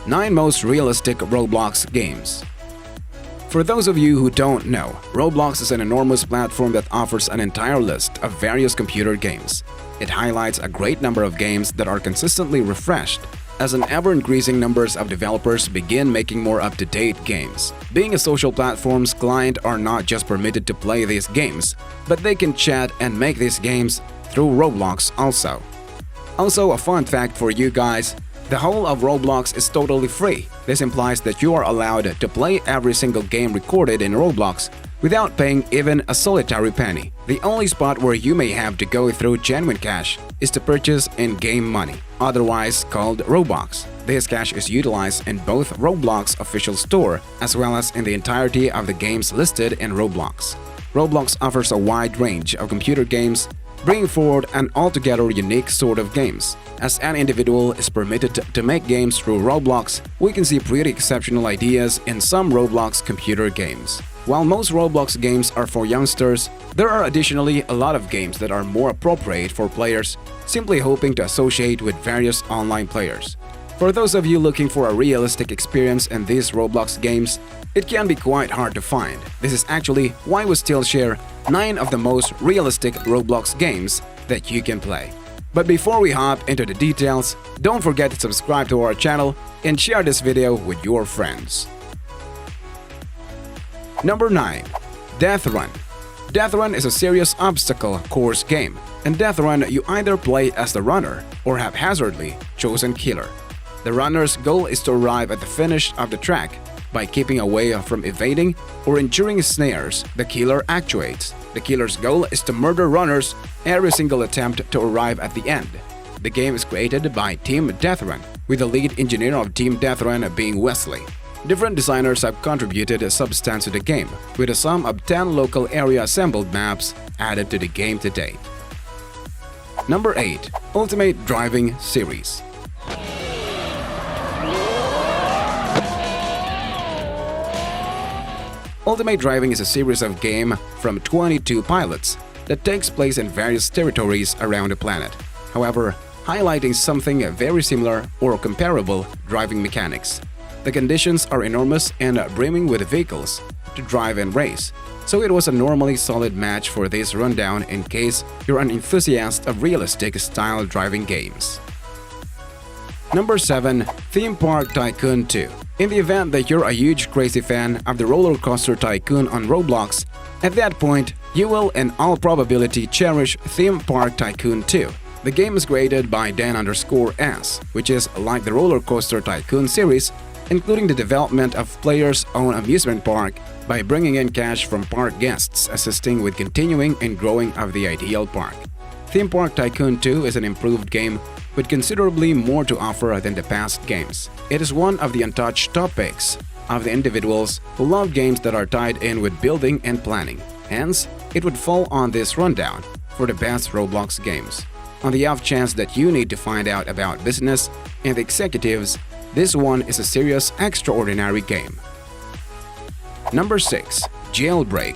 9 most realistic Roblox games. For those of you who don't know, Roblox is an enormous platform that offers an entire list of various computer games. It highlights a great number of games that are consistently refreshed as an ever-increasing numbers of developers begin making more up-to-date games. Being a social platform's client are not just permitted to play these games, but they can chat and make these games through Roblox also. Also, a fun fact for you guys, the whole of Roblox is totally free. This implies that you are allowed to play every single game recorded in Roblox without paying even a solitary penny. The only spot where you may have to go through genuine cash is to purchase in-game money, otherwise called Robux. This cash is utilized in both Roblox official store as well as in the entirety of the games listed in Roblox. Roblox offers a wide range of computer games, bringing forward an altogether unique sort of games. As an individual is permitted to make games through Roblox, we can see pretty exceptional ideas in some Roblox computer games. While most Roblox games are for youngsters, there are additionally a lot of games that are more appropriate for players simply hoping to associate with various online players. For those of you looking for a realistic experience in these Roblox games, it can be quite hard to find. This is actually why we still share 9 of the most realistic Roblox games that you can play. But before we hop into the details, don't forget to subscribe to our channel and share this video with your friends. Number 9. DEATHRUN. DEATHRUN is a serious obstacle course game. In DEATHRUN, you either play as the runner or haphazardly chosen killer. The runner's goal is to arrive at the finish of the track by keeping away from evading or enduring snares the killer actuates. The killer's goal is to murder runners every single attempt to arrive at the end. The game is created by Team DEATHRUN, with the lead engineer of Team DEATHRUN being Wesley. Different designers have contributed substance to the game, with a sum of 10 local area assembled maps added to the game to date. Number 8. Ultimate Driving Series. Ultimate Driving is a series of games from 22 pilots that takes place in various territories around the planet. However, highlighting something very similar or comparable driving mechanics. The conditions are enormous and brimming with vehicles to drive and race, so it was a normally solid match for this rundown in case you're an enthusiast of realistic style driving games. Number 7. Theme Park Tycoon 2. In the event that you're a huge crazy fan of the roller coaster tycoon on Roblox, at that point, you will in all probability cherish Theme Park Tycoon 2. The game is created by Dan_S, which is like the roller coaster tycoon series, including the development of players' own amusement park by bringing in cash from park guests, assisting with continuing and growing of the ideal park. Theme Park Tycoon 2 is an improved game with considerably more to offer than the past games. It is one of the untouched top picks of the individuals who love games that are tied in with building and planning. Hence, it would fall on this rundown for the best Roblox games. On the off chance that you need to find out about business and executives, this one is a serious, extraordinary game. Number 6. Jailbreak.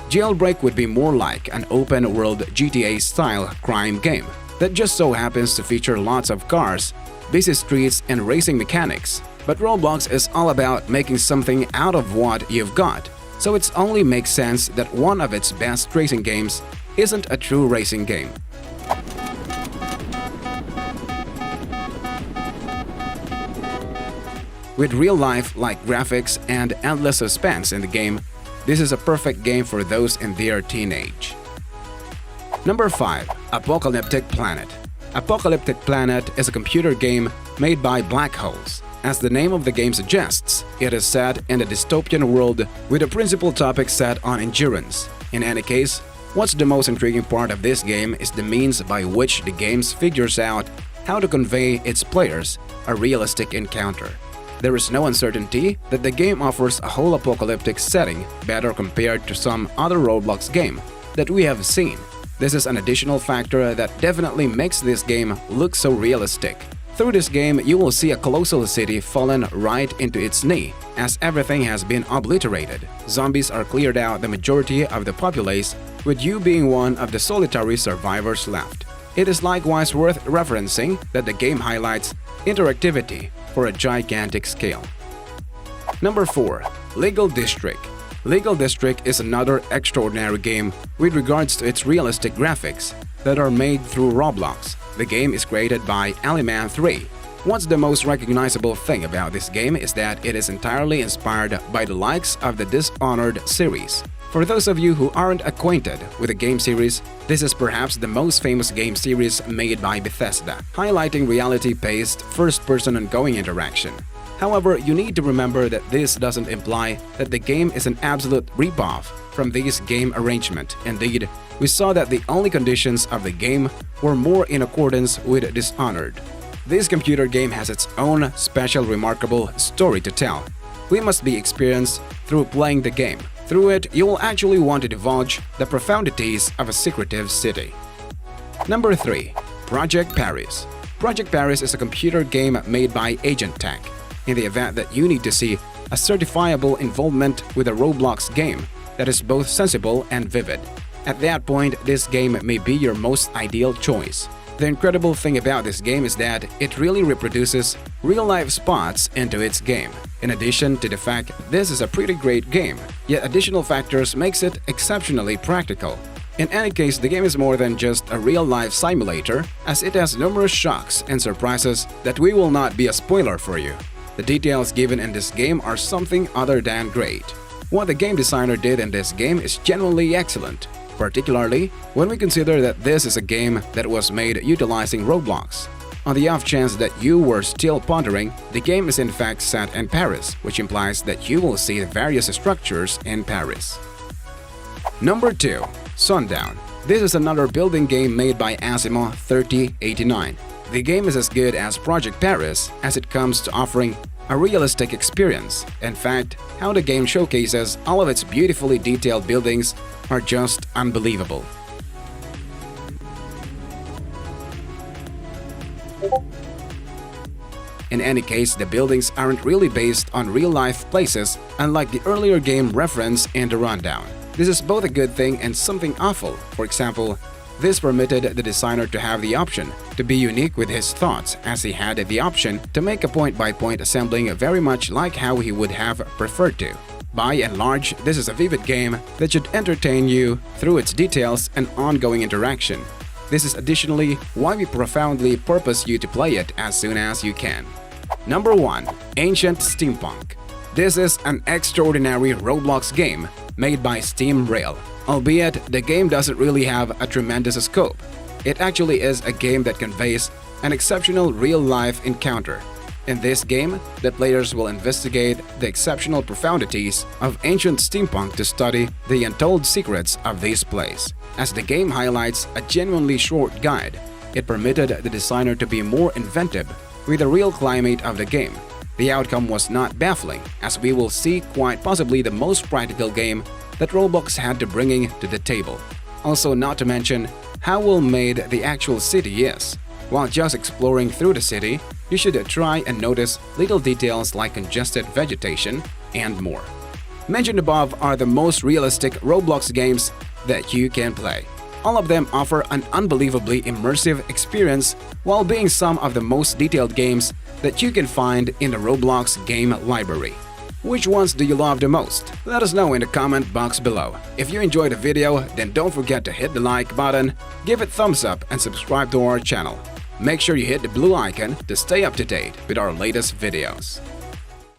Jailbreak would be more like an open-world GTA-style crime game that just so happens to feature lots of cars, busy streets, and racing mechanics. But Roblox is all about making something out of what you've got, so it only makes sense that one of its best racing games isn't a true racing game. With real-life-like graphics and endless suspense in the game, this is a perfect game for those in their teenage. Number 5. Apocalyptic Planet. Apocalyptic Planet is a computer game made by black holes. As the name of the game suggests, it is set in a dystopian world with a principal topic set on endurance. In any case, what's the most intriguing part of this game is the means by which the game figures out how to convey its players a realistic encounter. There is no uncertainty that the game offers a whole apocalyptic setting better compared to some other Roblox game that we have seen. This is an additional factor that definitely makes this game look so realistic. Through this game, you will see a colossal city fallen right into its knee, as everything has been obliterated. Zombies are cleared out the majority of the populace, with you being one of the solitary survivors left. It is likewise worth referencing that the game highlights interactivity for a gigantic scale. Number 4. Legal District. Legal District is another extraordinary game with regards to its realistic graphics that are made through Roblox. The game is created by Aliman3. What's the most recognizable thing about this game is that it is entirely inspired by the likes of the Dishonored series. For those of you who aren't acquainted with the game series, this is perhaps the most famous game series made by Bethesda, highlighting reality-based first-person ongoing interaction. However, you need to remember that this doesn't imply that the game is an absolute ripoff from this game arrangement. Indeed, we saw that the only conditions of the game were more in accordance with Dishonored. This computer game has its own special remarkable story to tell. We must be experienced through playing the game. Through it, you will actually want to divulge the profundities of a secretive city. Number 3. Project Paris. Project Paris is a computer game made by Agent Tech. In the event that you need to see a certifiable involvement with a Roblox game that is both sensible and vivid, at that point, this game may be your most ideal choice. The incredible thing about this game is that it really reproduces real-life spots into its game. In addition to the fact this is a pretty great game, yet additional factors makes it exceptionally practical. In any case, the game is more than just a real-life simulator, as it has numerous shocks and surprises that we will not be a spoiler for you. The details given in this game are something other than great. What the game designer did in this game is genuinely excellent, particularly when we consider that this is a game that was made utilizing Roblox. On the off chance that you were still pondering, the game is in fact set in Paris, which implies that you will see the various structures in Paris. Number 2. Sundown. This is another building game made by Asimo 3089. The game is as good as Project Paris as it comes to offering a realistic experience. In fact, how the game showcases all of its beautifully detailed buildings are just unbelievable. In any case, the buildings aren't really based on real-life places, unlike the earlier game referenced in the rundown. This is both a good thing and something awful. For example, this permitted the designer to have the option to be unique with his thoughts, as he had the option to make a point-by-point assembling very much like how he would have preferred to. By and large, this is a vivid game that should entertain you through its details and ongoing interaction. This is additionally why we profoundly purpose you to play it as soon as you can. Number 1. Ancient Steampunk. This is an extraordinary Roblox game made by Steam Rail. Albeit, the game doesn't really have a tremendous scope. It actually is a game that conveys an exceptional real-life encounter. In this game, the players will investigate the exceptional profundities of ancient steampunk to study the untold secrets of this place. As the game highlights a genuinely short guide, it permitted the designer to be more inventive with the real climate of the game. The outcome was not baffling, as we will see quite possibly the most practical game that Roblox had to bring to the table. Also, not to mention how well made the actual city is. While just exploring through the city, you should try and notice little details like congested vegetation and more. Mentioned above are the most realistic Roblox games that you can play. All of them offer an unbelievably immersive experience while being some of the most detailed games that you can find in the Roblox game library. Which ones do you love the most? Let us know in the comment box below. If you enjoyed the video, then don't forget to hit the like button, give it thumbs up and subscribe to our channel. Make sure you hit the blue icon to stay up to date with our latest videos.